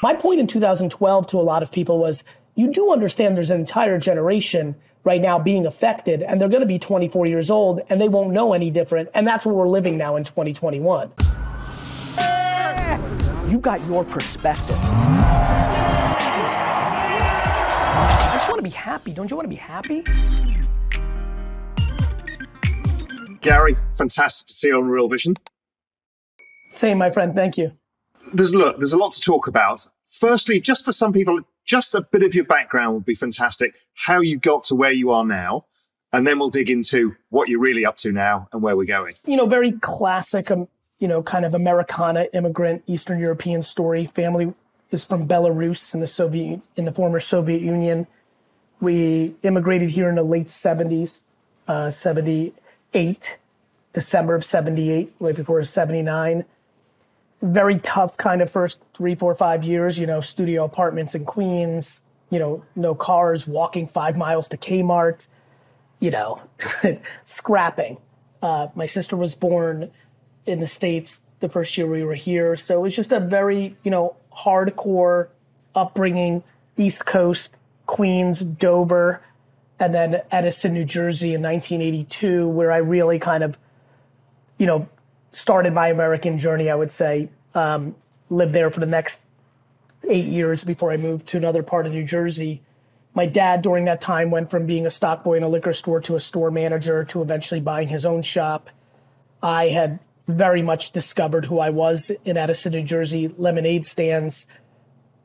My point in 2012 to a lot of people was, you do understand there's an entire generation right now being affected, and they're going to be 24 years old, and they won't know any different, and that's where we're living now in 2021. You got your perspective. I just want to be happy. Don't you want to be happy? Gary, fantastic to see you on Real Vision. Same, my friend. Thank you. There's a lot to talk about. Firstly, just for some people, just a bit of your background would be fantastic. How you got to where you are now, and then we'll dig into what you're really up to now and where we're going. You know, very classic, kind of Americana immigrant, Eastern European story. Family is from Belarus in the former Soviet Union. We immigrated here in the late 70s, 78, December of 78, right before 79. Very tough kind of first 3, 4, 5 years, studio apartments in Queens, no cars, walking 5 miles to Kmart, scrapping. My sister was born in the States the first year we were here. So it was just a very, hardcore upbringing, East Coast, Queens, Dover, and then Edison, New Jersey in 1982, where I really kind of, started my American journey, I would say. Lived there for the next 8 years before I moved to another part of New Jersey. My dad during that time went from being a stock boy in a liquor store to a store manager to eventually buying his own shop. I had very much discovered who I was in Edison, New Jersey, lemonade stands,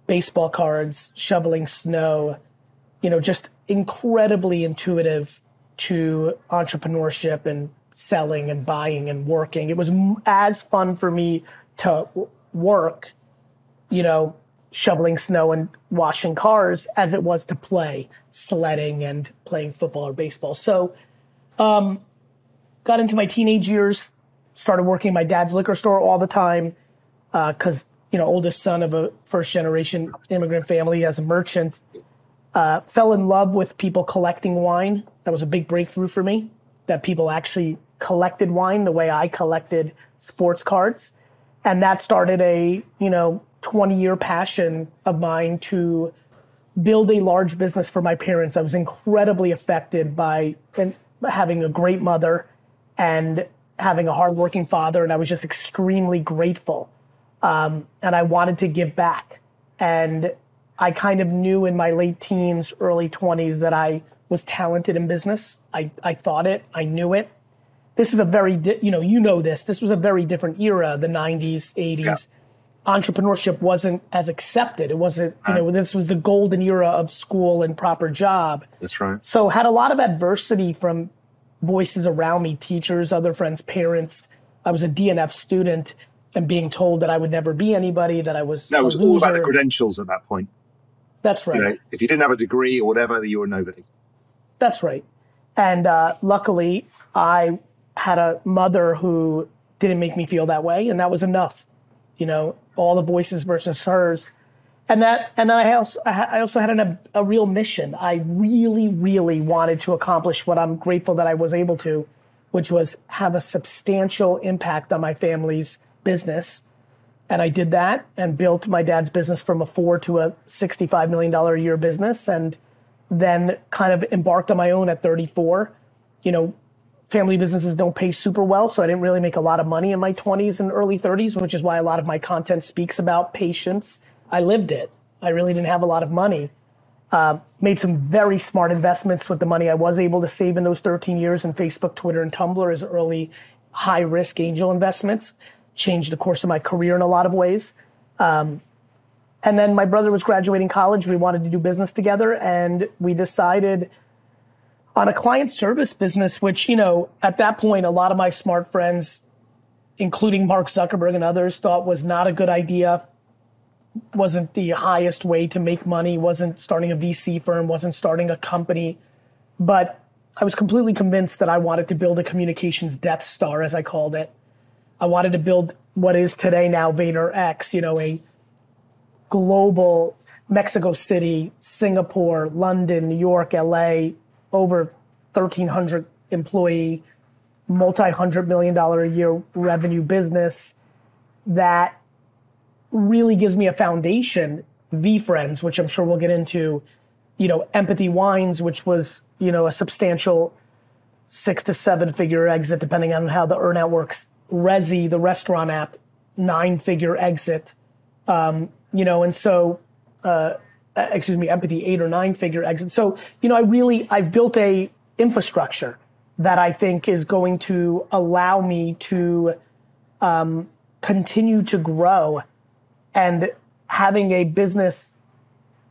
baseball cards, shoveling snow, just incredibly intuitive to entrepreneurship and selling and buying and working. It was as fun for me to work, shoveling snow and washing cars as it was to play sledding and playing football or baseball. So got into my teenage years, started working at my dad's liquor store all the time because, oldest son of a first generation immigrant family as a merchant. Fell in love with people collecting wine. That was a big breakthrough for me, that people actually collected wine the way I collected sports cards. And that started a, 20-year passion of mine to build a large business for my parents. I was incredibly affected by having a great mother and having a hardworking father, and I was just extremely grateful. And I wanted to give back. And I kind of knew in my late teens, early 20s that I was talented in business. I thought it, I knew it. This is a very, this was a very different era, the 90s, 80s. Yeah. Entrepreneurship wasn't as accepted. It wasn't, this was the golden era of school and proper job. That's right. So had a lot of adversity from voices around me, teachers, other friends, parents. I was a DNF student and being told that I would never be anybody, that I was No, it was all about the credentials at that point. That's right. If you didn't have a degree or whatever, you were nobody. That's right. And luckily, I had a mother who didn't make me feel that way, and that was enough. All the voices versus hers. And I also had a real mission. I really, really wanted to accomplish what I'm grateful that I was able to, which was have a substantial impact on my family's business. And I did that and built my dad's business from a $4 to a $65 million a year business, and then kind of embarked on my own at 34. Family businesses don't pay super well, so I didn't really make a lot of money in my 20s and early 30s, which is why a lot of my content speaks about patience. I lived it. I really didn't have a lot of money. Made some very smart investments with the money I was able to save in those 13 years in Facebook, Twitter, and Tumblr as early high-risk angel investments. Changed the course of my career in a lot of ways. And then my brother was graduating college. We wanted to do business together, and we decided on a client service business, which, at that point, a lot of my smart friends, including Mark Zuckerberg and others, thought was not a good idea, wasn't the highest way to make money, wasn't starting a VC firm, wasn't starting a company. But I was completely convinced that I wanted to build a communications Death Star, as I called it. I wanted to build what is today now VaynerX, a global Mexico City, Singapore, London, New York, LA, over 1,300 employee, multi-$100 million a year revenue business that really gives me a foundation, VeeFriends, which I'm sure we'll get into, Empathy Wines, which was, a substantial 6 to 7 figure exit, depending on how the earnout works. Resy, the restaurant app, 9-figure exit. Empathy, 8 or 9 figure exit. So, I've built a infrastructure that I think is going to allow me to continue to grow, and having a business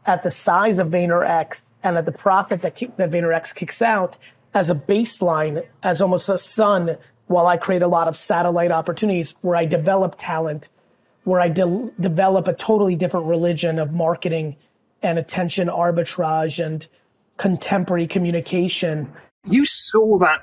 at the size of VaynerX and at the profit that VaynerX kicks out as a baseline, as almost a sun, while I create a lot of satellite opportunities where I develop talent, where I develop a totally different religion of marketing and attention arbitrage and contemporary communication. You saw that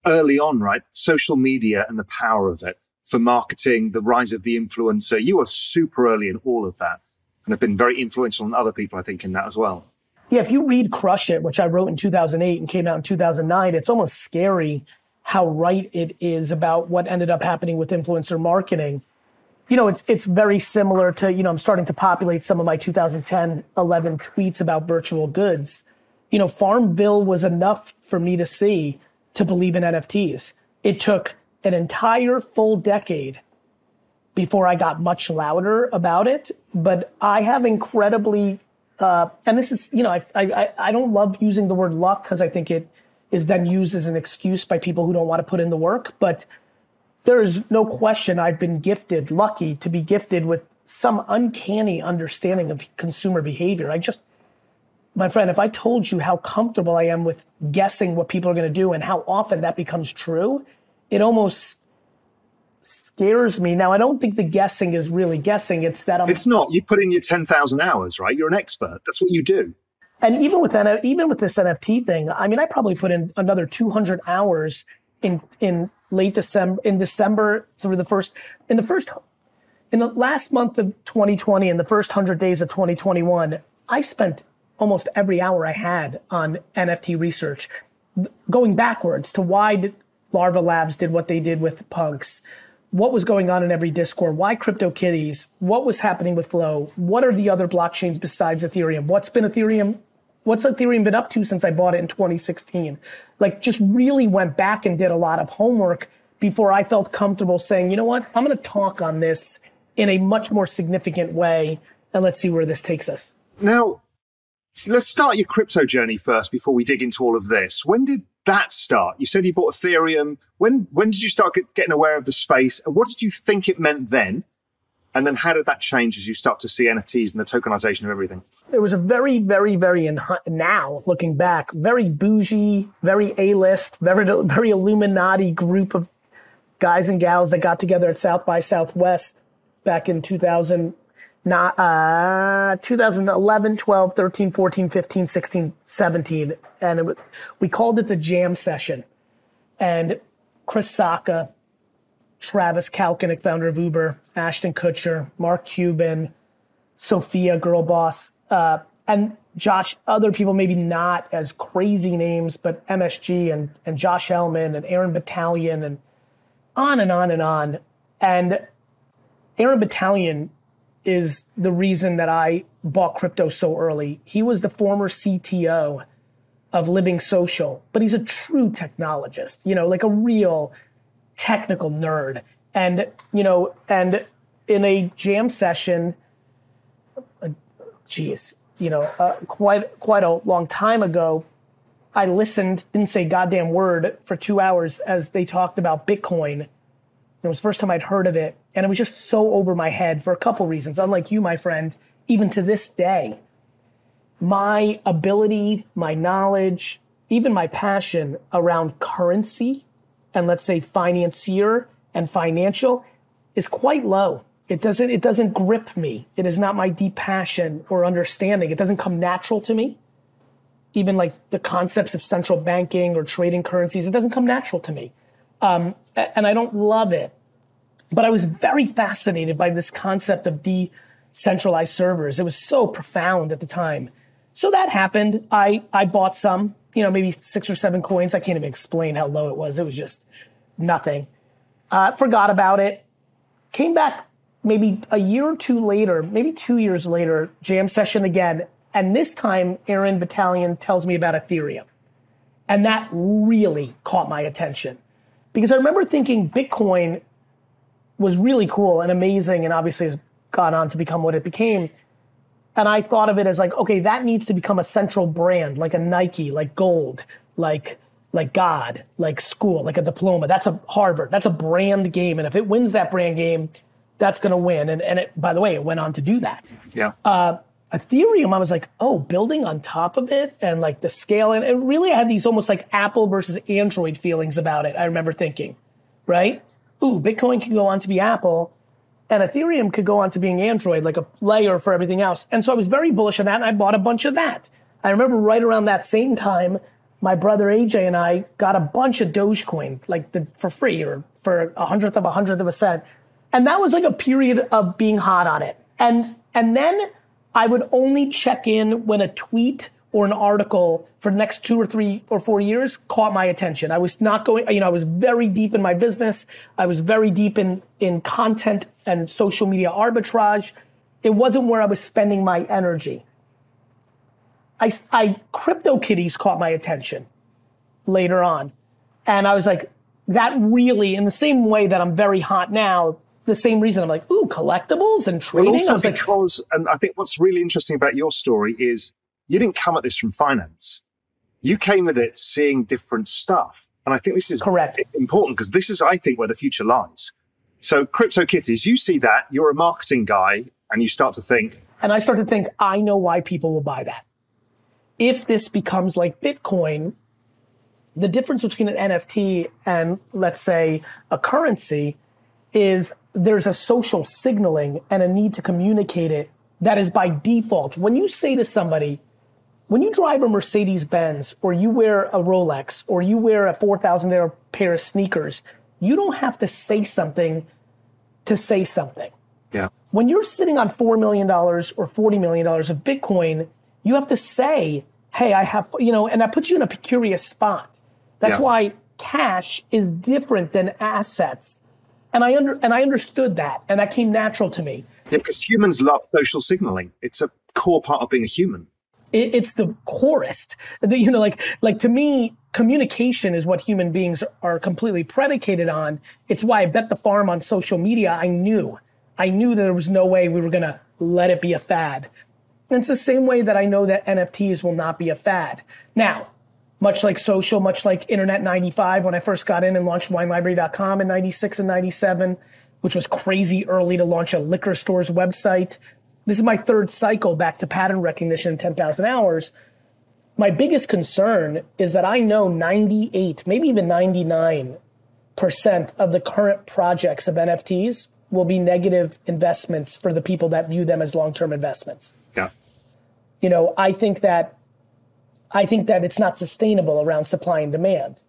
early on, right? Social media and the power of it for marketing, the rise of the influencer. You were super early in all of that and have been very influential on other people, I think, in that as well. Yeah, if you read Crush It, which I wrote in 2008 and came out in 2009, it's almost scary how right it is about what ended up happening with influencer marketing. It's very similar to, I'm starting to populate some of my 2010, 11 tweets about virtual goods. Farmville was enough for me to see to believe in NFTs. It took an entire full decade before I got much louder about it, but I have incredibly, and this is, I don't love using the word luck because I think it is then used as an excuse by people who don't want to put in the work, but there is no question I've been lucky to be gifted with some uncanny understanding of consumer behavior. My friend, if I told you how comfortable I am with guessing what people are going to do and how often that becomes true, it almost scares me. Now, I don't think the guessing is really guessing. It's that It's not. You put in your 10,000 hours, right? You're an expert. That's what you do. And even with this NFT thing, I probably put in another 200 hours in December through in the last month of 2020 and the first 100 days of 2021, I spent almost every hour I had on NFT research, going backwards to why Larva Labs did what they did with punks, what was going on in every Discord, why CryptoKitties, what was happening with Flow, what are the other blockchains besides Ethereum, what's Ethereum been up to since I bought it in 2016? Just really went back and did a lot of homework before I felt comfortable saying, you know what, I'm going to talk on this in a much more significant way, and let's see where this takes us. Now, let's start your crypto journey first before we dig into all of this. When did that start? You said you bought Ethereum. When did you start getting aware of the space? And what did you think it meant then? And then how did that change as you start to see NFTs and the tokenization of everything? It was a very, very, very, now looking back, very bougie, very A-list, very Illuminati group of guys and gals that got together at South by Southwest back in 2011, 12, 13, 14, 15, 16, 17. And we called it the Jam Session. And Chris Sacca, Travis Kalanick, founder of Uber, Ashton Kutcher, Mark Cuban, Sophia Girlboss, and Josh, other people maybe not as crazy names, but MSG and Josh Ellman and Aaron Battalion and on and on and on. And Aaron Battalion is the reason that I bought crypto so early. He was the former CTO of Living Social, but he's a true technologist, like a real technical nerd. And, and in a jam session, quite a long time ago, I listened, didn't say a goddamn word for 2 hours as they talked about Bitcoin. It was the first time I'd heard of it. And it was just so over my head for a couple reasons. Unlike you, my friend, even to this day, my ability, my knowledge, even my passion around currency and let's say financier and financial is quite low. It doesn't grip me. It is not my deep passion or understanding. It doesn't come natural to me. Even like the concepts of central banking or trading currencies, it doesn't come natural to me. And I don't love it. But I was very fascinated by this concept of decentralized servers. It was so profound at the time. So that happened. I bought some, maybe 6 or 7 coins. I can't even explain how low it was. It was just nothing. Forgot about it. Came back maybe a year or two later, maybe 2 years later, jam session again. And this time, Aaron Battalion tells me about Ethereum. And that really caught my attention. Because I remember thinking Bitcoin was really cool and amazing and obviously has gone on to become what it became. And I thought of it as like, okay, that needs to become a central brand, like a Nike, like gold, like God, like school, like a diploma. That's a Harvard. That's a brand game. And if it wins that brand game, that's going to win. And it, by the way, it went on to do that. Yeah. Ethereum, I was like, oh, building on top of it and like the scale. And it really had these almost like Apple versus Android feelings about it. I remember thinking, right? Ooh, Bitcoin could go on to be Apple and Ethereum could go on to being Android, like a layer for everything else. And so I was very bullish on that and I bought a bunch of that. I remember right around that same time, my brother AJ and I got a bunch of Dogecoin, like for free or for a hundredth of a cent. And that was like a period of being hot on it. And then I would only check in when a tweet or an article for the next 2 or 3 or 4 years caught my attention. I was not going, I was very deep in my business. I was very deep in content and social media arbitrage. It wasn't where I was spending my energy. CryptoKitties caught my attention later on. And I was like, that really, in the same way that I'm very hot now, the same reason I'm like, ooh, collectibles and trading. Well, also I was because, and I think what's really interesting about your story is you didn't come at this from finance. You came at it seeing different stuff. And I think this is correct. Important because this is, I think, where the future lies. So CryptoKitties, you see that, you're a marketing guy, and you start to think. And I start to think, I know why people will buy that. If this becomes like Bitcoin, the difference between an NFT and, let's say, a currency is there's a social signaling and a need to communicate it that is by default. When you say to somebody, when you drive a Mercedes-Benz or you wear a Rolex or you wear a $4,000 pair of sneakers, you don't have to say something to say something. Yeah. When you're sitting on $4 million or $40 million of Bitcoin, you have to say, hey, I have, and that puts you in a precarious spot. That's why cash is different than assets. And I understood that, and that came natural to me. Yeah, because humans love social signaling. It's a core part of being a human. It's the corest. Like to me, communication is what human beings are completely predicated on. It's why I bet the farm on social media. I knew that there was no way we were going to let it be a fad. And it's the same way that I know that NFTs will not be a fad. Now, much like social, much like Internet 95, when I first got in and launched WineLibrary.com in 96 and 97, which was crazy early to launch a liquor store's website. This is my third cycle back to pattern recognition in 10,000 hours. My biggest concern is that I know 98, maybe even 99% of the current projects of NFTs will be negative investments for the people that view them as long-term investments. Yeah. I think that it's not sustainable around supply and demand.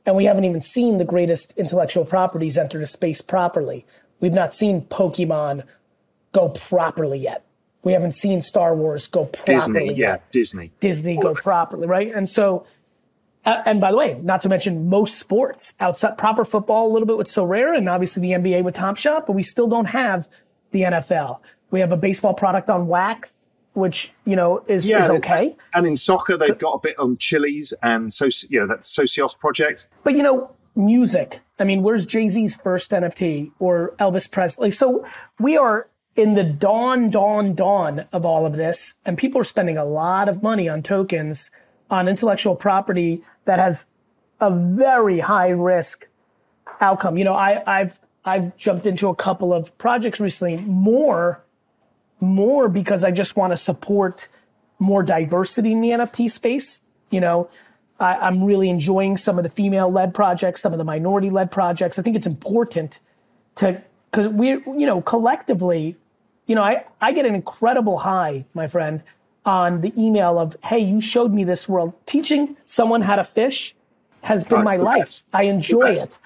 And we haven't even seen the greatest intellectual properties enter the space properly. We've not seen Pokemon go properly yet. We haven't seen Star Wars go properly yet. Disney go properly, right? And so, and by the way, not to mention most sports outside proper football, a little bit with Sorare, and obviously the NBA with Top Shot, but we still don't have the NFL. We have a baseball product on wax, which, is okay. And in soccer, they've got a bit on Chili's and that Socios project. But, music. I mean, where's Jay-Z's first NFT or Elvis Presley? So we are in the dawn of all of this, and people are spending a lot of money on tokens, on intellectual property that has a very high risk outcome. I've jumped into a couple of projects recently, more because I just want to support more diversity in the NFT space. I'm really enjoying some of the female-led projects, some of the minority-led projects. I think it's important because we, collectively, I get an incredible high, my friend, on the email of, hey, you showed me this world. Teaching someone how to fish has been my life. Best. I enjoy it.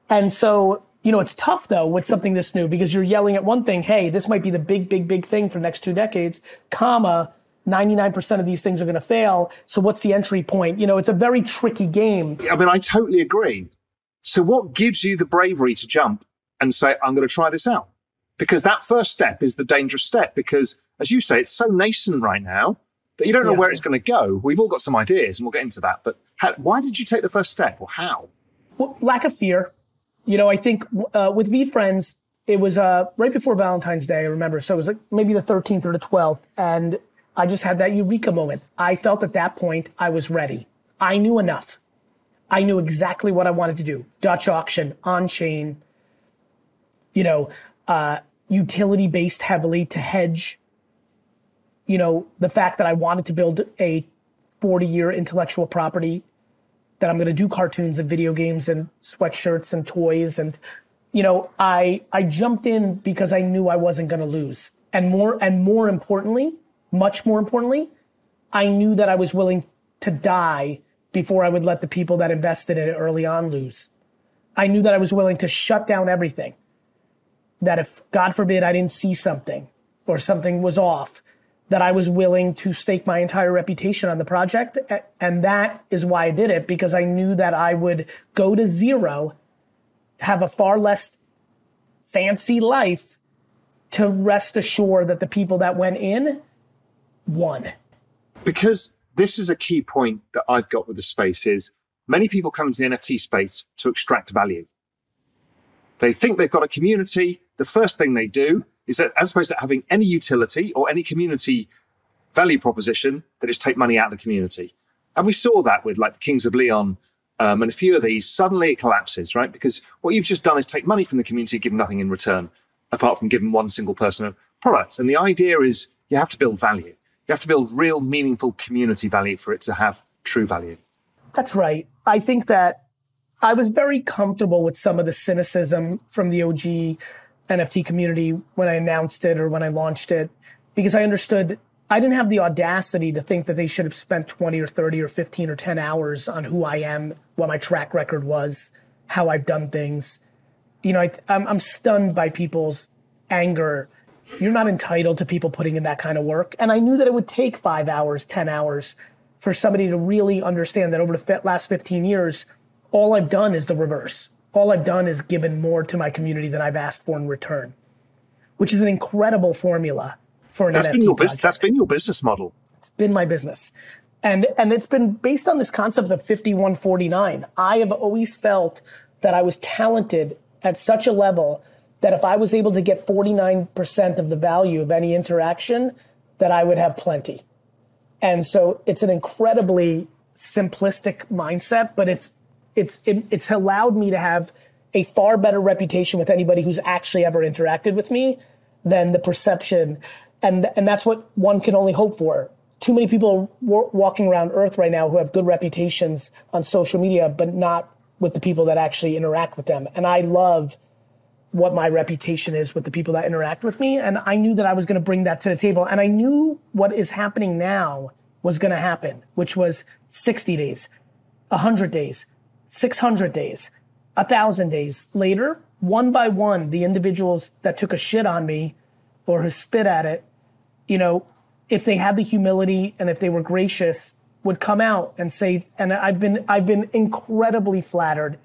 And so, it's tough, though, with something this new because you're yelling at one thing, hey, this might be the big thing for the next 2 decades, 99% of these things are going to fail. So what's the entry point? It's a very tricky game. I mean, I totally agree. So what gives you the bravery to jump and say, I'm going to try this out? Because that first step is the dangerous step, because as you say, it's so nascent right now that you don't know where it's going to go. We've all got some ideas and we'll get into that. But why did you take the first step, or how? Well, lack of fear. You know, I think with VeeFriends, it was right before Valentine's Day, I remember. So it was like maybe the 13th or the 12th. And I just had that eureka moment. I felt at that point I was ready. I knew enough. I knew exactly what I wanted to do. Dutch auction, on-chain, you know, utility-based heavily to hedge. You know, the fact that I wanted to build a 40-year intellectual property, that I'm going to do cartoons and video games and sweatshirts and toys. And, you know, I jumped in because I knew I wasn't going to lose. And more importantly, much more importantly, I knew that I was willing to die before I would let the people that invested in it early on lose. I knew that I was willing to shut down everything. That if, God forbid, I didn't see something or something was off, that I was willing to stake my entire reputation on the project. And that is why I did it, because I knew that I would go to zero, have a far less fancy life, to rest assured that the people that went in won. Because this is a key point that I've got with the space is many people come into the NFT space to extract value. They think they've got a community. The first thing they do is that, as opposed to having any utility or any community value proposition, they just take money out of the community. And we saw that with like the Kings of Leon and a few of these. Suddenly it collapses, right? Because what you've just done is take money from the community, give nothing in return, apart from giving one single person a product. And the idea is you have to build value. You have to build real, meaningful community value for it to have true value. That's right. I think that I was very comfortable with some of the cynicism from the OG NFT community when I announced it or when I launched it, because I understood I didn't have the audacity to think that they should have spent 20 or 30 or 15 or 10 hours on who I am, what my track record was, how I've done things. You know, I'm stunned by people's anger. You're not entitled to people putting in that kind of work. And I knew that it would take 5 hours, 10 hours for somebody to really understand that over the last 15 years, all I've done is the reverse. All I've done is given more to my community than I've asked for in return, which is an incredible formula for an NFT project. That's been your business model. It's been my business. And it's been based on this concept of 51-49. I have always felt that I was talented at such a level that if I was able to get 49% of the value of any interaction, that I would have plenty. And so it's an incredibly simplistic mindset, but it's allowed me to have a far better reputation with anybody who's actually ever interacted with me than the perception. And that's what one can only hope for. Too many people walking around Earth right now who have good reputations on social media, but not with the people that actually interact with them. And I love what my reputation is with the people that interact with me. And I knew that I was going to bring that to the table. And I knew what is happening now was going to happen, which was 60 days, 100 days, 600 days, 1,000 days later, one by one, the individuals that took a shit on me or who spit at it, you know, if they had the humility and if they were gracious, would come out and say, and I've been incredibly flattered.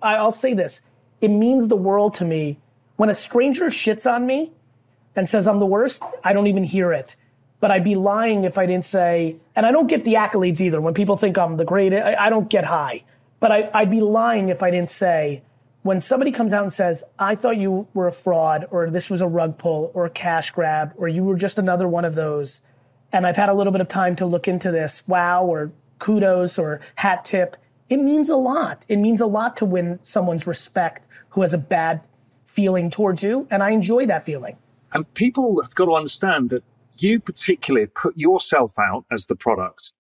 I'll say this. It means the world to me when a stranger shits on me and says I'm the worst. I don't even hear it, but I'd be lying if I didn't say, and I don't get the accolades either. When people think I'm the greatest, I don't get high, but I'd be lying if I didn't say, when somebody comes out and says, I thought you were a fraud, or this was a rug pull or a cash grab, or you were just another one of those, and I've had a little bit of time to look into this, wow, or kudos, or hat tip, it means a lot. It means a lot to win someone's respect who has a bad feeling towards you, and I enjoy that feeling. And people have got to understand that you particularly put yourself out as the product.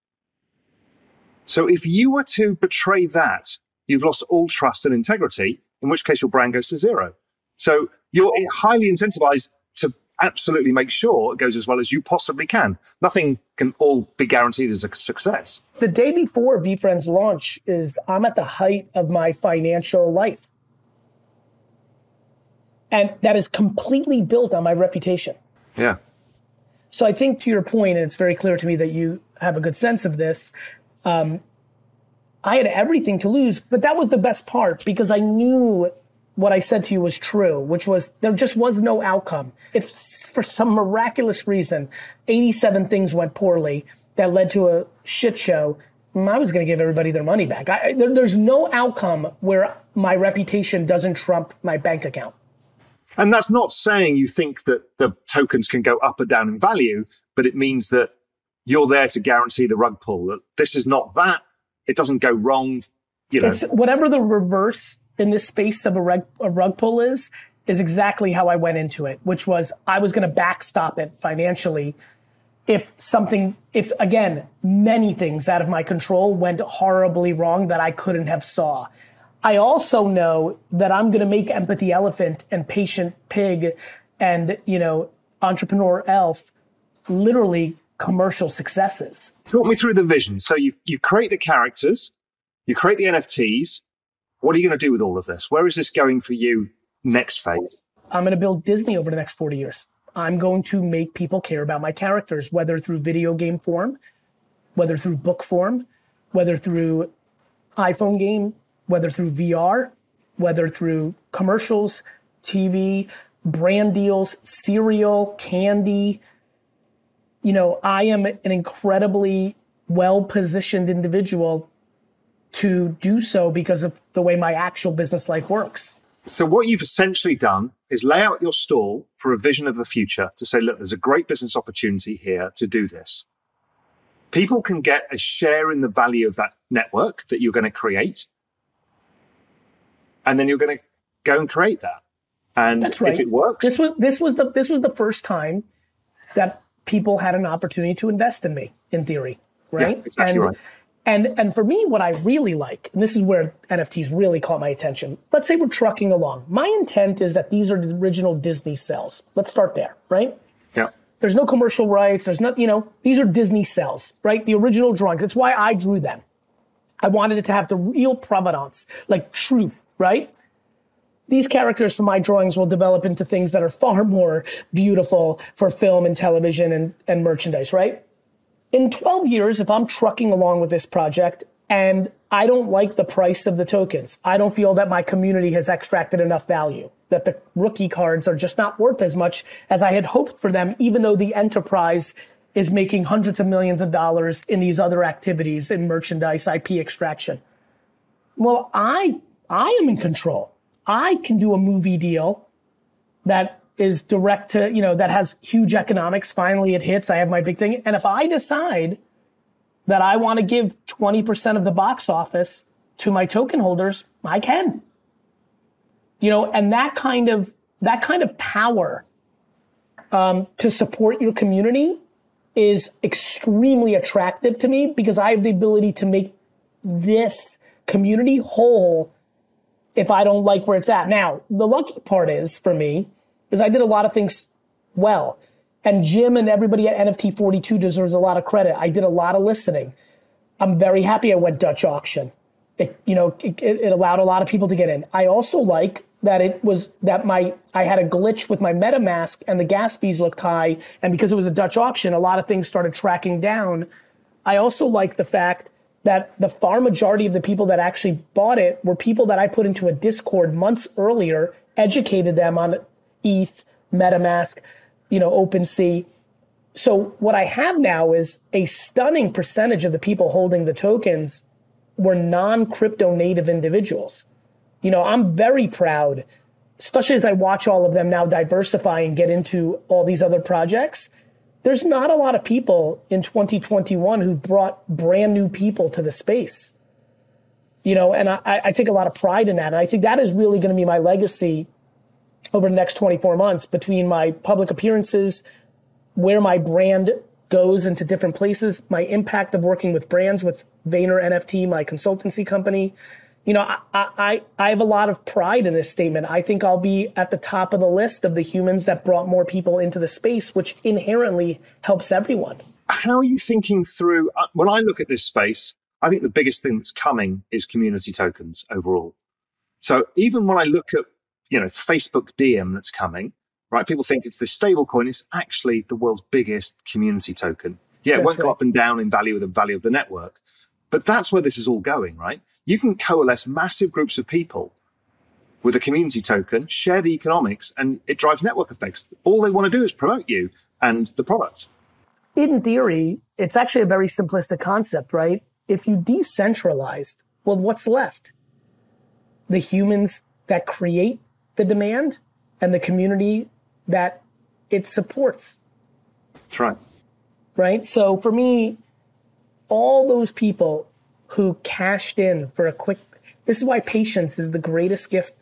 So if you were to betray that, you've lost all trust and integrity, in which case your brand goes to zero. So you're highly incentivized to absolutely make sure it goes as well as you possibly can. Nothing can all be guaranteed as a success. The day before VeeFriends launch I'm at the height of my financial life. And that is completely built on my reputation. Yeah. So I think to your point, and it's very clear to me that you have a good sense of this, I had everything to lose, but that was the best part because I knew what I said to you was true, which was there just was no outcome. If for some miraculous reason 87 things went poorly that led to a shit show, I was going to give everybody their money back. There's no outcome where my reputation doesn't trump my bank account. And that's not saying you think that the tokens can go up or down in value, but it means that you're there to guarantee the rug pull, that this is not that, it doesn't go wrong. You know. It's whatever the reverse in this space of a rug pull is exactly how I went into it, which was I was going to backstop it financially if again, many things out of my control went horribly wrong that I couldn't have saw. I also know that I'm going to make Empathy Elephant and Patient Pig and, Entrepreneur Elf literally commercial successes. Talk me through the vision. So you create the characters, you create the NFTs. What are you going to do with all of this? Where is this going for you next phase? I'm going to build Disney over the next 40 years. I'm going to make people care about my characters, whether through video game form, whether through book form, whether through iPhone game, whether through VR, whether through commercials, TV, brand deals, cereal, candy. I am an incredibly well-positioned individual to do so because of the way my actual business life works. So what you've essentially done is lay out your stall for a vision of the future to say, look, there's a great business opportunity here to do this. People can get a share in the value of that network that you're going to create. And then you're going to go and create that. And that's right. If it works. This was the first time that people had an opportunity to invest in me, in theory. Right? Yeah, exactly right. And for me, what I really like, and this is where NFTs really caught my attention. Let's say we're trucking along. My intent is that these are the original Disney cells. Let's start there, right? Yeah. There's no commercial rights. There's not, these are Disney cells, right? The original drawings. That's why I drew them. I wanted it to have the real provenance, like truth, right? These characters from my drawings will develop into things that are far more beautiful for film and television and merchandise, right? In 12 years, if I'm trucking along with this project and I don't like the price of the tokens, I don't feel that my community has extracted enough value, that the rookie cards are just not worth as much as I had hoped for them, even though the enterprise is making hundreds of millions of dollars in these other activities in merchandise, IP extraction. Well, I am in control. I can do a movie deal that is direct to, that has huge economics. Finally, it hits. I have my big thing. And if I decide that I want to give 20% of the box office to my token holders, I can. And that kind of power to support your community is extremely attractive to me because I have the ability to make this community whole if I don't like where it's at. Now, the lucky part is, for me, is I did a lot of things well. And Jim and everybody at NFT 42 deserves a lot of credit. I did a lot of listening. I'm very happy I went Dutch auction. It allowed a lot of people to get in. I also like that I had a glitch with my MetaMask and the gas fees looked high. And because it was a Dutch auction, a lot of things started tracking down. I also like the fact that the far majority of the people that actually bought it were people that I put into a Discord months earlier, educated them on ETH, MetaMask, OpenSea. So what I have now is a stunning percentage of the people holding the tokens were non-crypto native individuals. I'm very proud, especially as I watch all of them now diversify and get into all these other projects. There's not a lot of people in 2021 who've brought brand new people to the space. And I take a lot of pride in that. And I think that is really going to be my legacy over the next 24 months between my public appearances, where my brand goes into different places, my impact of working with brands with Vayner NFT, my consultancy company. I have a lot of pride in this statement. I think I'll be at the top of the list of the humans that brought more people into the space, which inherently helps everyone. How are you thinking through, when I look at this space, I think the biggest thing that's coming is community tokens overall. So even when I look at, Facebook DM that's coming, right? People think it's this stable coin. It's actually the world's biggest community token. Yeah, it won't go up and down in value with the value of the network, but that's where this is all going, right? You can coalesce massive groups of people with a community token, share the economics, and it drives network effects. All they want to do is promote you and the product. In theory, it's actually a very simplistic concept, right? If you decentralized, well, what's left? The humans that create the demand and the community that it supports. That's right. Right? So for me, all those people who cashed in for a quick, this is why patience is the greatest gift.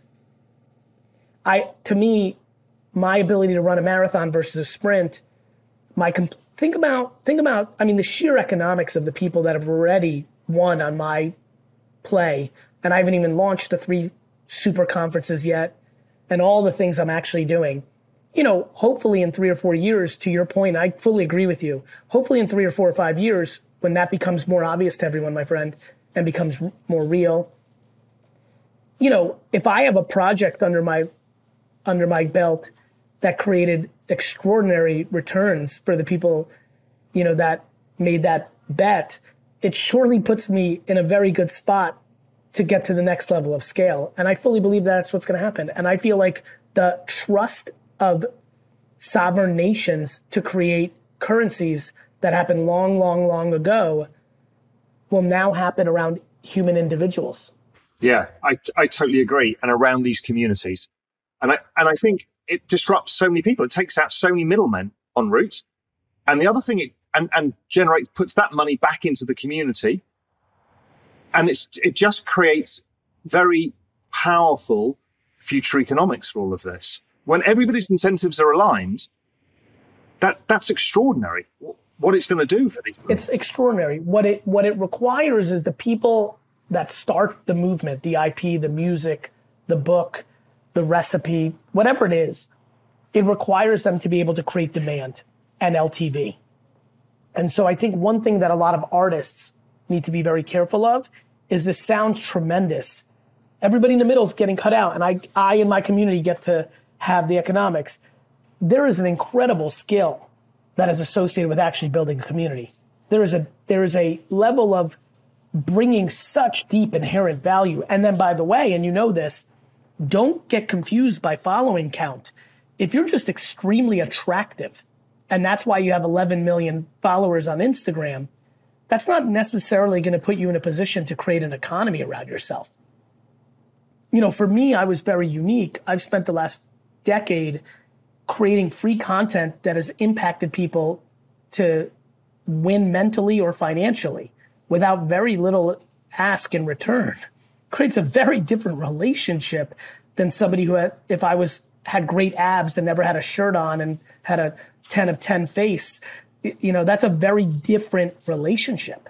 To me, my ability to run a marathon versus a sprint, think about, I mean, the sheer economics of the people that have already won on my play, and I haven't even launched the 3 super conferences yet, and all the things I'm actually doing. You know, hopefully in 3 or 4 years, to your point, I fully agree with you. Hopefully in 3 or 4 or 5 years, when that becomes more obvious to everyone, my friend, and becomes more real, you know, if I have a project under my belt that created extraordinary returns for the people, you know, that made that bet, it surely puts me in a very good spot to get to the next level of scale. And I fully believe that's what's going to happen. And I feel like the trust of sovereign nations to create currencies that happened long, long, long ago will now happen around human individuals. Yeah, I totally agree. And around these communities. And I think it disrupts so many people. It takes out so many middlemen en route. And the other thing, puts that money back into the community. And it just creates very powerful future economics for all of this. When everybody's incentives are aligned, that's extraordinary. What it's going to do for these people. It's extraordinary. What it requires is the people that start the movement, the IP, the music, the book, the recipe, whatever it is, it requires them to be able to create demand and LTV. And so I think one thing that a lot of artists need to be very careful of is this sounds tremendous. Everybody in the middle is getting cut out, and I in my community get to have the economics. There is an incredible skill that is associated with actually building a community. There is a level of bringing such deep inherent value. And then, by the way, and you know this, don't get confused by following count. If you're just extremely attractive, and that's why you have 11 million followers on Instagram, that's not necessarily going to put you in a position to create an economy around yourself. You know, for me, I was very unique. I've spent the last decade creating free content that has impacted people to win mentally or financially without very little ask in return. Creates a very different relationship than somebody who had great abs and never had a shirt on and had a 10 of 10 face. You know, that's a very different relationship.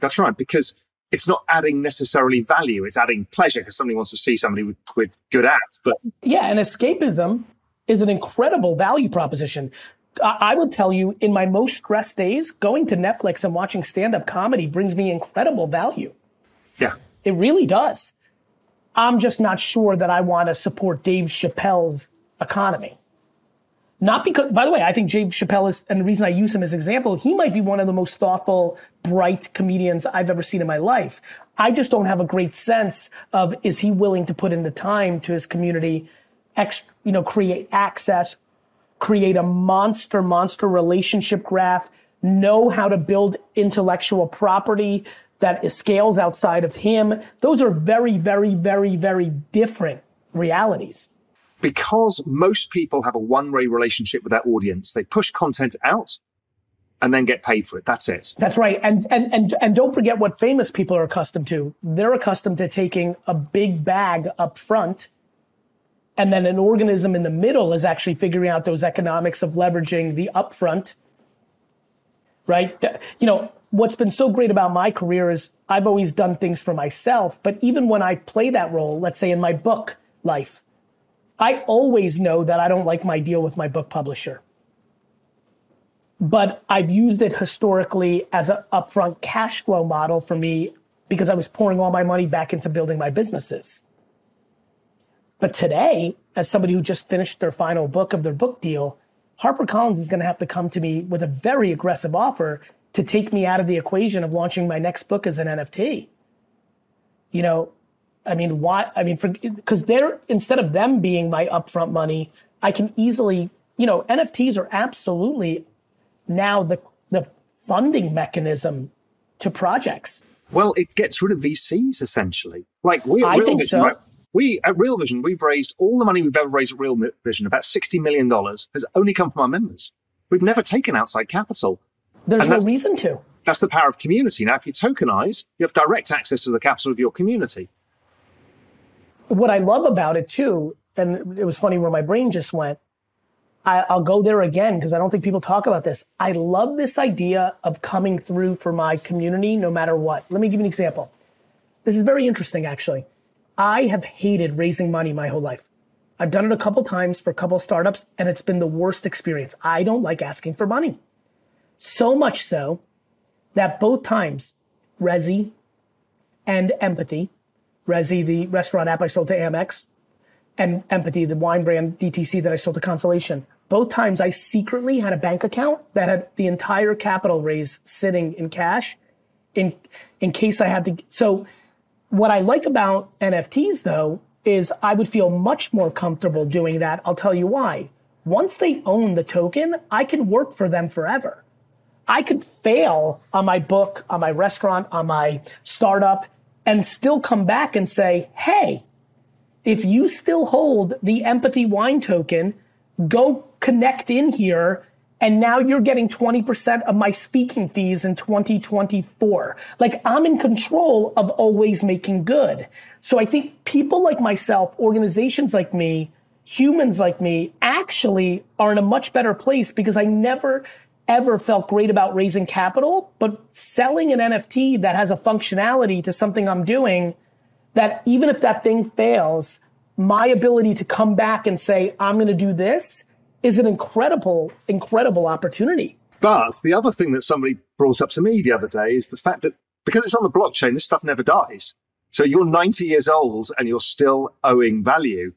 That's right, because it's not adding necessarily value. It's adding pleasure because somebody wants to see somebody with good abs. But yeah, and escapism is an incredible value proposition. I will tell you, in my most stressed days, going to Netflix and watching stand-up comedy brings me incredible value. Yeah. It really does. I'm just not sure that I want to support Dave Chappelle's economy. Not because, by the way, I think Dave Chappelle is, and the reason I use him as an example, he might be one of the most thoughtful, bright comedians I've ever seen in my life. I just don't have a great sense of, is he willing to put in the time to his community, create access, create a monster relationship graph, know how to build intellectual property that scales outside of him. Those are very, very, very, very different realities. Because most people have a one-way relationship with their audience, they push content out and then get paid for it. That's it. That's right. And don't forget what famous people are accustomed to. They're accustomed to taking a big bag up front, and then an organism in the middle is actually figuring out those economics of leveraging the upfront, right? You know, what's been so great about my career is I've always done things for myself, but even when I play that role, let's say in my book life, I always know that I don't like my deal with my book publisher. But I've used it historically as an upfront cash flow model for me because I was pouring all my money back into building my businesses. But today, as somebody who just finished their final book of their book deal, HarperCollins is going to have to come to me with a very aggressive offer to take me out of the equation of launching my next book as an NFT. You know, I mean, why? I mean, because they're, instead of them being my upfront money, I can easily, NFTs are absolutely now the funding mechanism to projects. Well, it gets rid of VCs essentially. Like I think so. Right? We at Real Vision, we've raised all the money we've ever raised at Real Vision, about $60 million, has only come from our members. We've never taken outside capital. There's no reason to. That's the power of community. Now, if you tokenize, you have direct access to the capital of your community. What I love about it too, and it was funny where my brain just went, I'll go there again because I don't think people talk about this. I love this idea of coming through for my community no matter what. Let me give you an example. This is very interesting, actually. I have hated raising money my whole life. I've done it a couple times for a couple startups, and it's been the worst experience. I don't like asking for money. So much so that both times, Resi and Empathy, Resi, the restaurant app I sold to Amex, and Empathy, the wine brand DTC that I sold to Constellation. Both times I secretly had a bank account that had the entire capital raise sitting in cash in case I had to. So what I like about NFTs though, is I would feel much more comfortable doing that. I'll tell you why. Once they own the token, I can work for them forever. I could fail on my book, on my restaurant, on my startup, and still come back and say, hey, if you still hold the Empathy wine token, go connect in here, and now you're getting 20% of my speaking fees in 2024. Like, I'm in control of always making good. So I think people like myself, organizations like me, humans like me, actually are in a much better place because I never, ever felt great about raising capital, but selling an NFT that has a functionality to something I'm doing, that even if that thing fails, my ability to come back and say, I'm going to do this is an incredible, incredible opportunity. But the other thing that somebody brought up to me the other day is the fact that because it's on the blockchain, this stuff never dies. So you're 90 years old and you're still owing value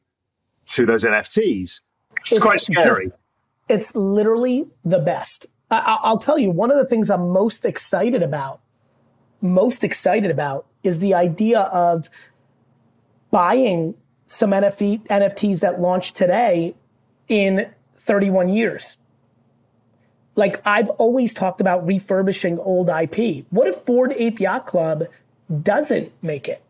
to those NFTs. It's quite scary. It's literally the best. I'll tell you, one of the things I'm most excited about is the idea of buying some NFTs that launch today in 31 years. Like, I've always talked about refurbishing old IP. What if Bored Ape Yacht Club doesn't make it?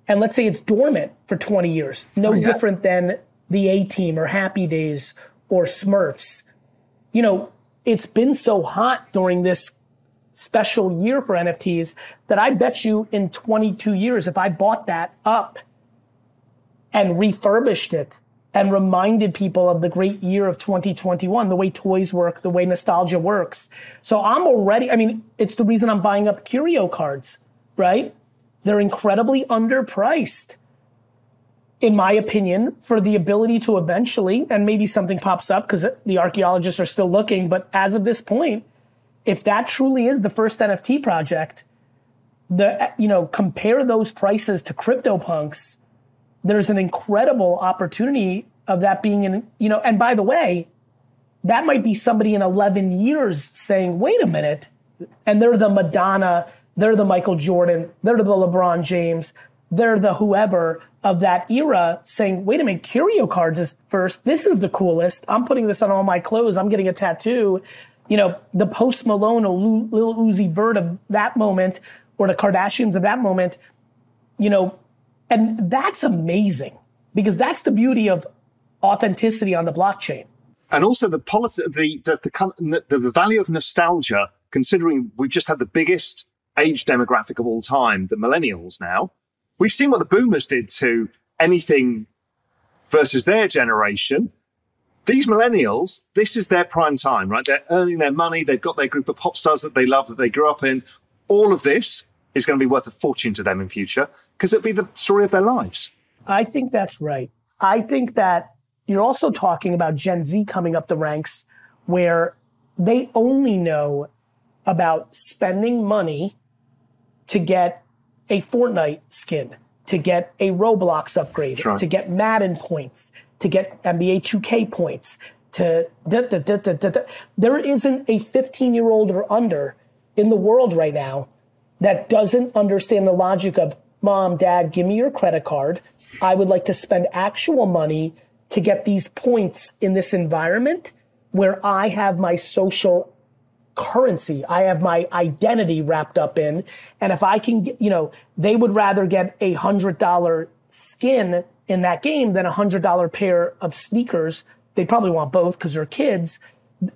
And let's say it's dormant for 20 years. No different than the A-Team or Happy Days or Smurfs. You know, it's been so hot during this special year for NFTs that I bet you in 22 years, if I bought that up and refurbished it and reminded people of the great year of 2021, the way toys work, the way nostalgia works. So I'm already, I mean, it's the reason I'm buying up curio cards, right? They're incredibly underpriced, in my opinion, for the ability to eventually, and maybe something pops up because the archaeologists are still looking, but as of this point, if that truly is the first NFT project, compare those prices to CryptoPunks, there's an incredible opportunity of that being and by the way, that might be somebody in 11 years saying, wait a minute, and they're the Madonna, they're the Michael Jordan, they're the LeBron James, they're the whoever of that era saying, wait a minute, curio cards is first. This is the coolest. I'm putting this on all my clothes. I'm getting a tattoo. You know, the Post Malone or Lil Uzi Vert of that moment, or the Kardashians of that moment, and that's amazing because that's the beauty of authenticity on the blockchain. And also the policy, the value of nostalgia, considering we've just had the biggest age demographic of all time, the millennials now. We've seen what the boomers did to anything versus their generation. These millennials, this is their prime time, right? They're earning their money. They've got their group of pop stars that they love, that they grew up in. All of this is going to be worth a fortune to them in future because it'll be the story of their lives. I think that's right. I think that you're also talking about Gen Z coming up the ranks where they only know about spending money to get a Fortnite skin, to get a Roblox upgrade, to get Madden points, to get NBA 2K points, There isn't a 15-year-old or under in the world right now that doesn't understand the logic of Mom, Dad, give me your credit card. I would like to spend actual money to get these points in this environment where I have my social currency, I have my identity wrapped up in. And if I can get, they would rather get $100 skin in that game than $100 pair of sneakers. They probably want both because they're kids.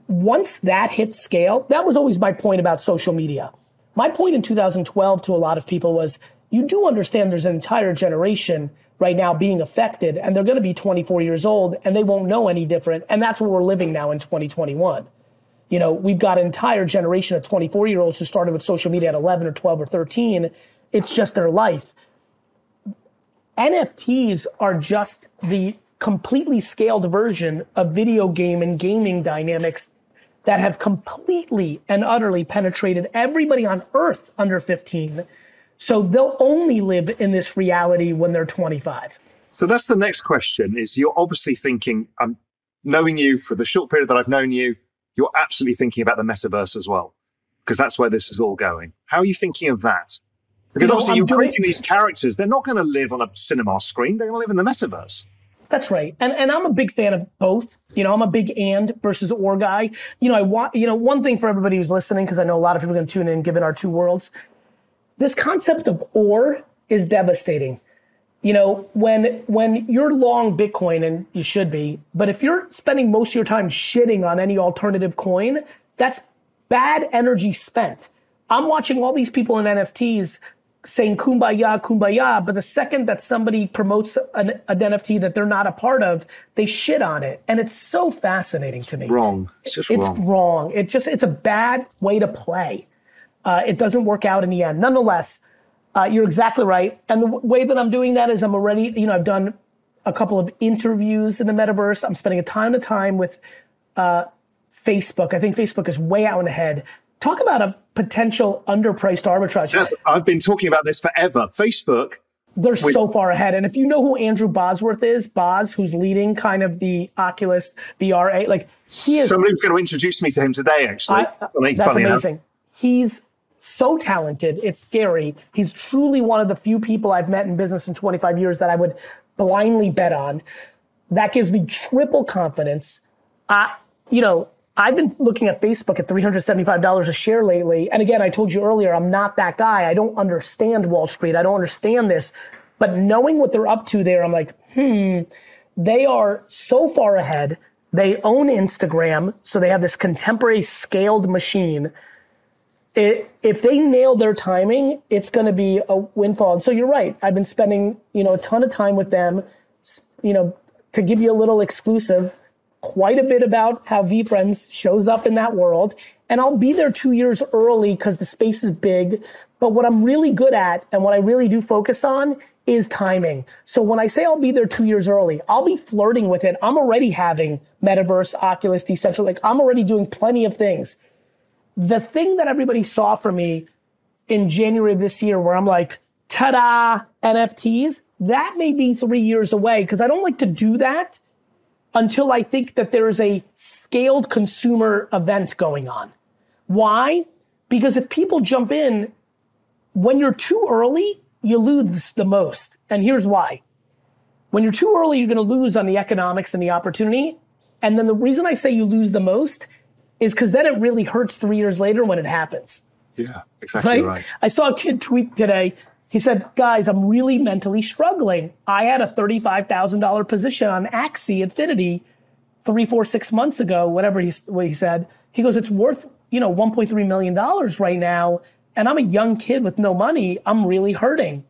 Once that hits scale, that was always my point about social media. My point in 2012 to a lot of people was, you do understand there's an entire generation right now being affected, and they're going to be 24 years old and they won't know any different. And that's where we're living now in 2021. We've got an entire generation of 24-year-olds who started with social media at 11 or 12 or 13. It's just their life. NFTs are just the completely scaled version of video game and gaming dynamics that have completely and utterly penetrated everybody on earth under 15. So they'll only live in this reality when they're 25. So that's the next question, is you're obviously thinking, knowing you for the short period that I've known you, you're absolutely thinking about the metaverse as well, because that's where this is all going. How are you thinking of that? Because obviously you're creating these characters. They're not going to live on a cinema screen. They're going to live in the metaverse. That's right. And I'm a big fan of both. I'm a big and versus or guy. I want, one thing for everybody who's listening, because I know a lot of people are going to tune in, given our two worlds. This concept of or is devastating. When you're long Bitcoin, and you should be, but if you're spending most of your time shitting on any alternative coin, that's bad energy spent. I'm watching all these people in NFTs saying kumbaya, kumbaya, but the second that somebody promotes an NFT that they're not a part of, they shit on it. And it's so fascinating to me. Wrong. It's just wrong. It's wrong. It's a bad way to play. It doesn't work out in the end. Nonetheless, you're exactly right. And the way that I'm doing that is I'm already, I've done a couple of interviews in the metaverse. I'm spending a ton of time with Facebook. I think Facebook is way out ahead. Talk about a potential underpriced arbitrage. Yes, I've been talking about this forever. Facebook. They're so far ahead. And if you know who Andrew Bosworth is, who's leading kind of the Oculus VRA, he is. Somebody was going to introduce me to him today, actually. That's amazing. He's so talented. It's scary. He's truly one of the few people I've met in business in 25 years that I would blindly bet on. That gives me triple confidence. I've been looking at Facebook at $375 a share lately. And again, I told you earlier, I'm not that guy. I don't understand Wall Street. I don't understand this. But knowing what they're up to there, I'm like, they are so far ahead. They own Instagram. So they have this contemporary scaled machine. If they nail their timing, it's going to be a windfall. And so you're right. I've been spending, a ton of time with them, to give you a little exclusive, quite a bit about how VFriends shows up in that world. And I'll be there 2 years early because the space is big. But what I'm really good at and what I really do focus on is timing. So when I say I'll be there 2 years early, I'll be flirting with it. I'm already having Metaverse, Oculus, Decentral. I'm already doing plenty of things. The thing that everybody saw from me in January of this year where I'm like, ta-da, NFTs, that may be 3 years away because I don't like to do that until I think that there is a scaled consumer event going on. Why? Because if people jump in, when you're too early, you lose the most. And here's why. When you're too early, you're going to lose on the economics and the opportunity. And then the reason I say you lose the most is because then it really hurts 3 years later when it happens. Yeah, exactly right. I saw a kid tweet today. He said, guys, I'm really mentally struggling. I had a $35,000 position on Axie Infinity 3, 4, 6 months ago, what he said. He goes, it's worth, $1.3 million right now. And I'm a young kid with no money. I'm really hurting.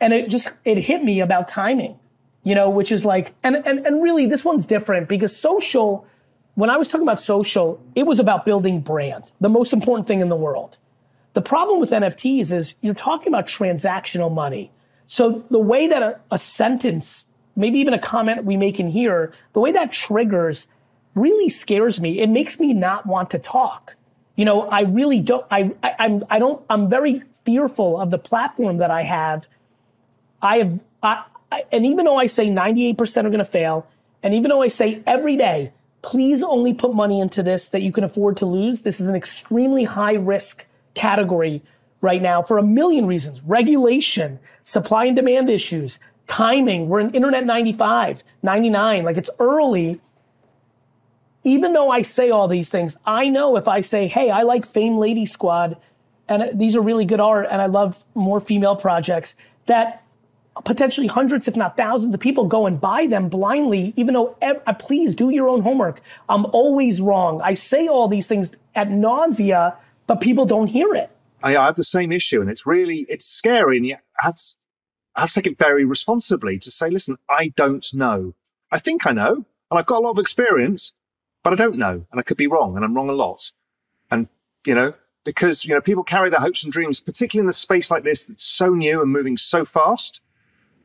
And it hit me about timing, which is like, and really this one's different because social, when I was talking about social, it was about building brand, the most important thing in the world. The problem with NFTs is you're talking about transactional money. So the way that a sentence, maybe even a comment we make in here, the way that triggers really scares me. It makes me not want to talk. I really don't, I'm very fearful of the platform that I have. And even though I say 98% are going to fail, and even though I say every day, please only put money into this that you can afford to lose, this is an extremely high risk category right now for a million reasons. Regulation, supply and demand issues, timing. We're in Internet 95, 99. Like, it's early. Even though I say all these things, I know if I say, hey, I like Fame Lady Squad, and these are really good art, and I love more female projects, that potentially hundreds, if not thousands of people go and buy them blindly, even though, please do your own homework. I'm always wrong. I say all these things ad nausea, but people don't hear it. I have the same issue, and it's scary, and you have to take it very responsibly to say, listen, I don't know. I think I know, and I've got a lot of experience, but I don't know, and I could be wrong, and I'm wrong a lot. And, because, people carry their hopes and dreams, particularly in a space like this that's so new and moving so fast.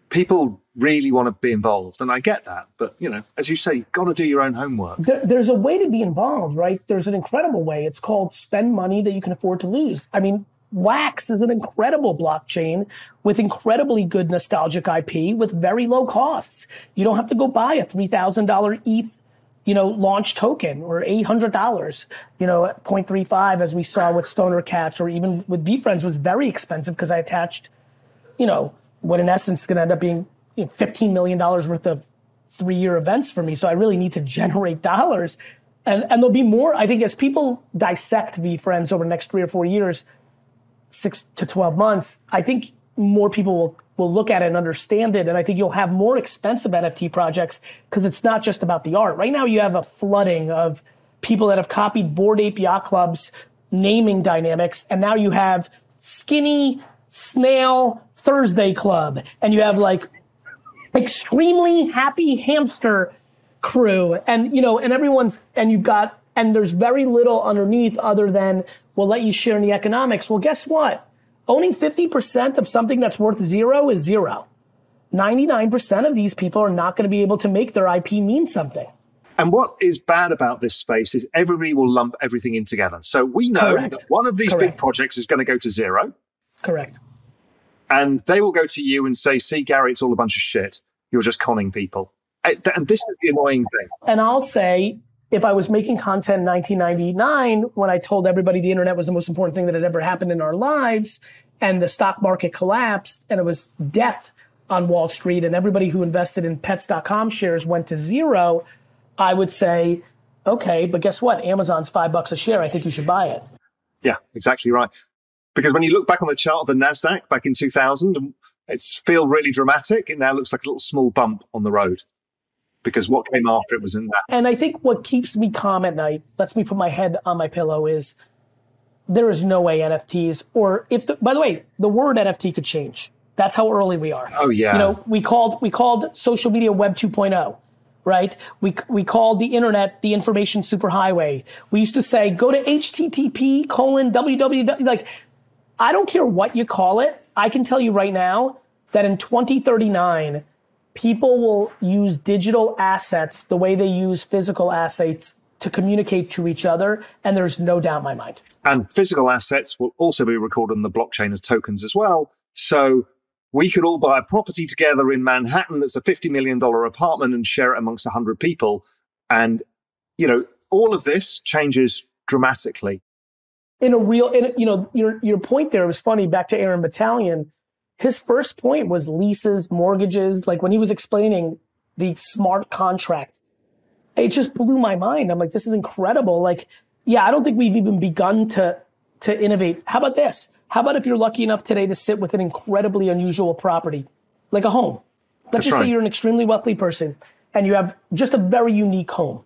People really want to be involved, and I get that. But, as you say, you've got to do your own homework. There's a way to be involved, right? There's an incredible way. It's called spend money that you can afford to lose. I mean, Wax is an incredible blockchain with incredibly good nostalgic IP with very low costs. You don't have to go buy a $3,000 ETH, launch token, or $800, 0.35, as we saw with Stoner Cats, or even with VFriends, was very expensive because I attached, what in essence is going to end up being $15 million worth of 3-year events for me. So I really need to generate dollars. And there'll be more, I think, as people dissect VFriends over the next 3 or 4 years, 6 to 12 months, I think more people will look at it and understand it. And I think you'll have more expensive NFT projects because it's not just about the art. Right now you have a flooding of people that have copied Bored Ape Yacht Club's naming dynamics. And now you have Skinny Snail Thursday Club, and you have like extremely happy hamster crew, and and there's very little underneath other than we'll let you share in the economics. Well, guess what? Owning 50% of something that's worth zero is zero. 99% of these people are not going to be able to make their IP mean something. And what is bad about this space is everybody will lump everything in together. So we know that one of these big projects is going to go to zero. Correct. And they will go to you and say, see, Gary, it's all a bunch of shit. You're just conning people. And this is the annoying thing. And I'll say, if I was making content in 1999, when I told everybody the internet was the most important thing that had ever happened in our lives, and the stock market collapsed, and it was death on Wall Street, and everybody who invested in pets.com shares went to zero, I would say, okay, but guess what? Amazon's $5 a share. I think you should buy it. Yeah, exactly right. Because when you look back on the chart of the NASDAQ back in 2000, it's feel really dramatic. It now looks like a little small bump on the road because what came after it was in that. And I think what keeps me calm at night, lets me put my head on my pillow, is there is no way NFTs, or by the way, the word NFT could change. That's how early we are. Oh, yeah. We called social media Web 2.0. Right? We called the internet the information superhighway. We used to say, go to http://www. Like, I don't care what you call it. I can tell you right now that in 2039, people will use digital assets the way they use physical assets to communicate to each other. And there's no doubt in my mind. And physical assets will also be recorded on the blockchain as tokens as well. So we could all buy a property together in Manhattan that's a $50 million apartment and share it amongst 100 people. And, all of this changes dramatically. Your point there was funny. Back to Aaron Battalion, his first point was leases, mortgages. Like when he was explaining the smart contract, it just blew my mind. I'm like, this is incredible. Like, yeah, I don't think we've even begun to innovate. How about this? How about if you're lucky enough today to sit with an incredibly unusual property, like a home? Let's just say you're an extremely wealthy person and you have just a very unique home.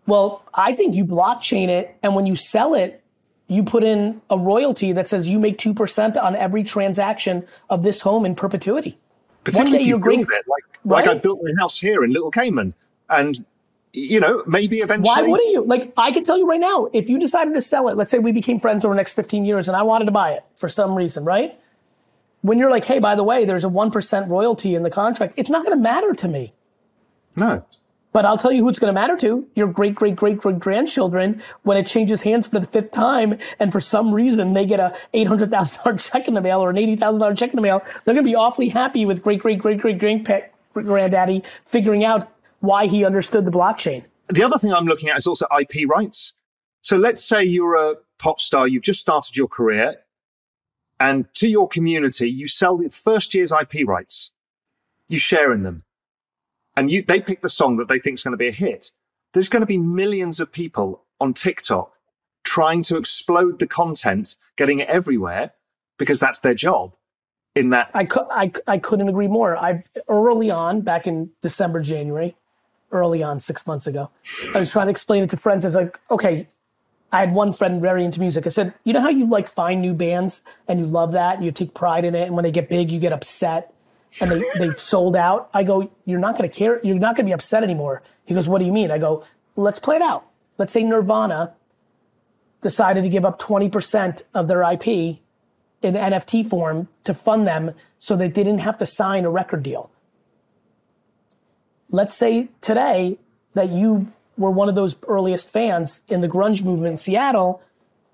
Well, I think you blockchain it, and when you sell it, you put in a royalty that says you make 2% on every transaction of this home in perpetuity. Particularly if you build it, like I built my house here in Little Cayman, and maybe eventually. Why wouldn't you? Like, I can tell you right now, if you decided to sell it, let's say we became friends over the next 15 years and I wanted to buy it for some reason, right? When you're like, hey, by the way, there's a 1% royalty in the contract, it's not going to matter to me. No. But I'll tell you who it's going to matter to, your great-great-great-great-grandchildren, when it changes hands for the 5th time, and for some reason they get a $800,000 check in the mail or an $80,000 check in the mail, they're going to be awfully happy with great-great-great-great-granddaddy figuring out why he understood the blockchain. The other thing I'm looking at is also IP rights. So let's say you're a pop star, you've just started your career. And to your community, you sell the first year's IP rights. You share in them. And they pick the song that they think is going to be a hit. There's going to be millions of people on TikTok trying to explode the content, getting it everywhere, because that's their job. In that, I couldn't agree more. Early on, back in December, January, early on, 6 months ago, I was trying to explain it to friends. I was like, okay, I had one friend very into music. I said, you know how you like find new bands and you love that and you take pride in it, and when they get big, you get upset and they've sold out? I go, you're not going to care. You're not going to be upset anymore. He goes, what do you mean? I go, let's play it out. Let's say Nirvana decided to give up 20% of their IP in NFT form to fund them so that they didn't have to sign a record deal. Let's say today that you were one of those earliest fans in the grunge movement in Seattle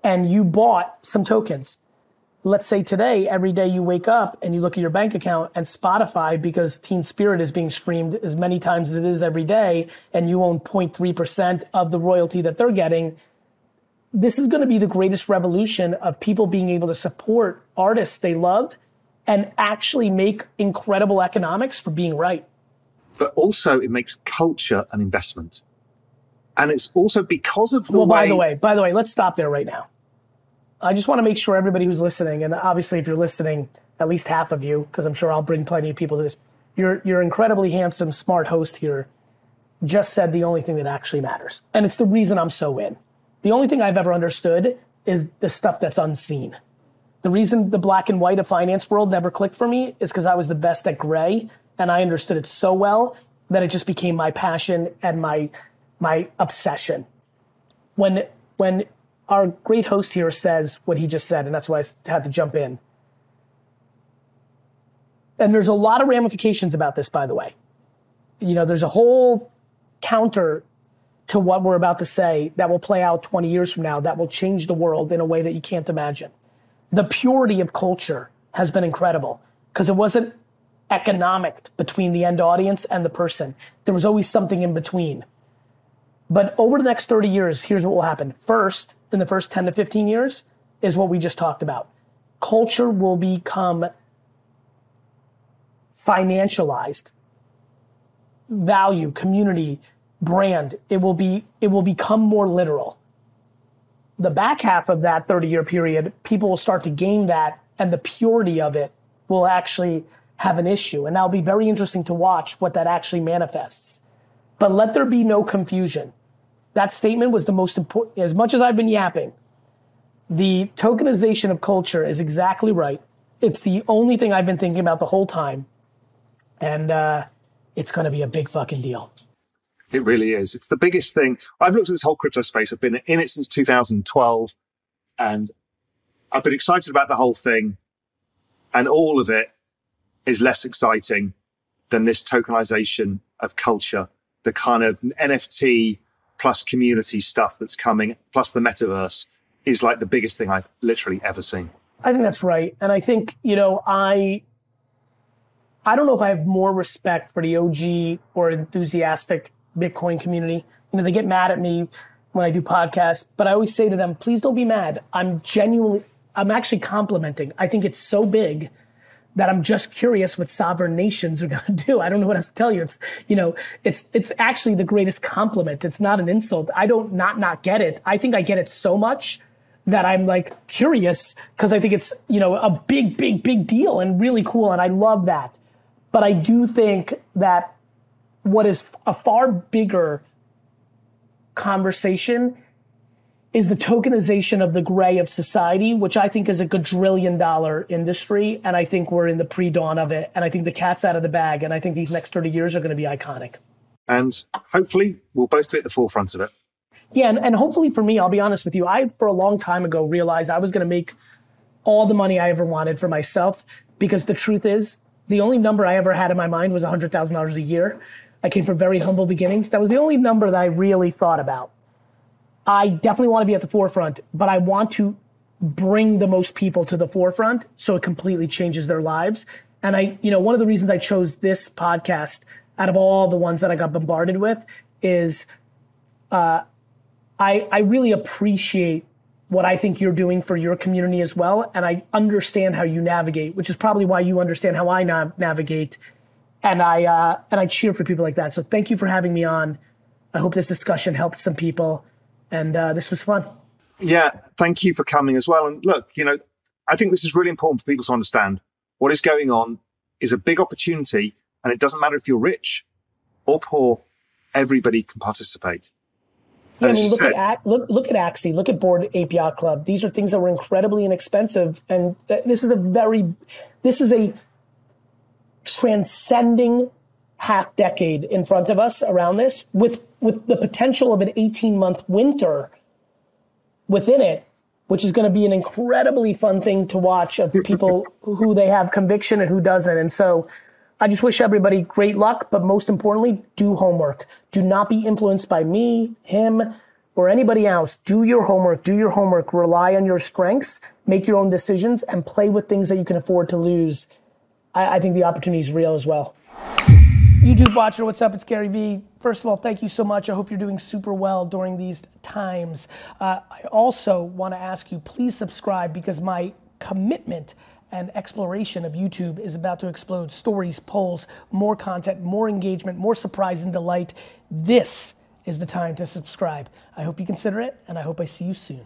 and you bought some tokens. Let's say today, every day you wake up and you look at your bank account and Spotify, because Teen Spirit is being streamed as many times as it is every day, and you own 0.3% of the royalty that they're getting. This is going to be the greatest revolution of people being able to support artists they love and actually make incredible economics for being right. But also it makes culture an investment. And it's also because of the By the way, let's stop there right now. I just want to make sure everybody who's listening, and obviously if you're listening, at least half of you, because I'm sure I'll bring plenty of people to this, your incredibly handsome, smart host here just said the only thing that actually matters. And it's the reason I'm so in. The only thing I've ever understood is the stuff that's unseen. The reason the black and white of finance world never clicked for me is because I was the best at gray, and I understood it so well that it just became my passion and my obsession. When our great host here says what he just said, and that's why I had to jump in. And there's a lot of ramifications about this, by the way. You know, there's a whole counter to what we're about to say that will play out 20 years from now that will change the world in a way that you can't imagine. The purity of culture has been incredible because it wasn't economic between the end audience and the person. There was always something in between. But over the next 30 years, here's what will happen. First, in the first 10 to 15 years, is what we just talked about. Culture will become financialized. Value, community, brand, it will become more literal. The back half of that 30-year period, people will start to gain that, and the purity of it will actually have an issue. And that'll be very interesting to watch what that actually manifests. But let there be no confusion. That statement was the most important. As much as I've been yapping, the tokenization of culture is exactly right. It's the only thing I've been thinking about the whole time. And it's going to be a big fucking deal. It really is. It's the biggest thing. I've looked at this whole crypto space. I've been in it since 2012, and I've been excited about the whole thing. And all of it is less exciting than this tokenization of culture, the kind of NFT plus community stuff that's coming, plus the metaverse, is like the biggest thing I've literally ever seen. I think that's right. And I think, you know, I don't know if I have more respect for the OG or enthusiastic Bitcoin community. You know, they get mad at me when I do podcasts, but I always say to them, please don't be mad. I'm actually complimenting. I think it's so big that I'm just curious what sovereign nations are going to do. I don't know what else to tell you. It's, you know, it's actually the greatest compliment. It's not an insult. I don't not get it. I think I get it so much that I'm like curious because I think it's, you know, a big deal and really cool. And I love that. But I do think that what is a far bigger conversation is the tokenization of the gray of society, which I think is a $1 industry. And I think we're in the pre-dawn of it. And I think the cat's out of the bag. And I think these next 30 years are going to be iconic. And hopefully we'll both be at the forefront of it. Yeah, and hopefully for me, I'll be honest with you, I, for a long time ago, realized I was going to make all the money I ever wanted for myself, because the truth is, the only number I ever had in my mind was $100,000 a year. I came from very humble beginnings. That was the only number that I really thought about. I definitely want to be at the forefront, but I want to bring the most people to the forefront so it completely changes their lives. And I, you know, one of the reasons I chose this podcast out of all the ones that I got bombarded with is I really appreciate what I think you're doing for your community as well. And I understand how you navigate, which is probably why you understand how I navigate. And I cheer for people like that. So thank you for having me on. I hope this discussion helped some people. And this was fun. Yeah, thank you for coming as well. And look, I think this is really important for people to understand. What is going on is a big opportunity, and it doesn't matter if you're rich or poor, everybody can participate. Yeah, I mean, look at Axie, look at Bored Ape Yacht Club. These are things that were incredibly inexpensive, and this is a transcending half decade in front of us around this, with the potential of an 18-month winter within it, which is going to be an incredibly fun thing to watch of people who they have conviction and who doesn't. And so I just wish everybody great luck, but most importantly, do homework. Do not be influenced by me, him, or anybody else. Do your homework, rely on your strengths, make your own decisions, and play with things that you can afford to lose. I think the opportunity is real as well. YouTube watcher, what's up? It's Garyvee. First of all, thank you so much. I hope you're doing super well during these times. I also want to ask you, please subscribe, because my commitment and exploration of YouTube is about to explode. Stories, polls, more content, more engagement, more surprise and delight. This is the time to subscribe. I hope you consider it, and I hope I see you soon.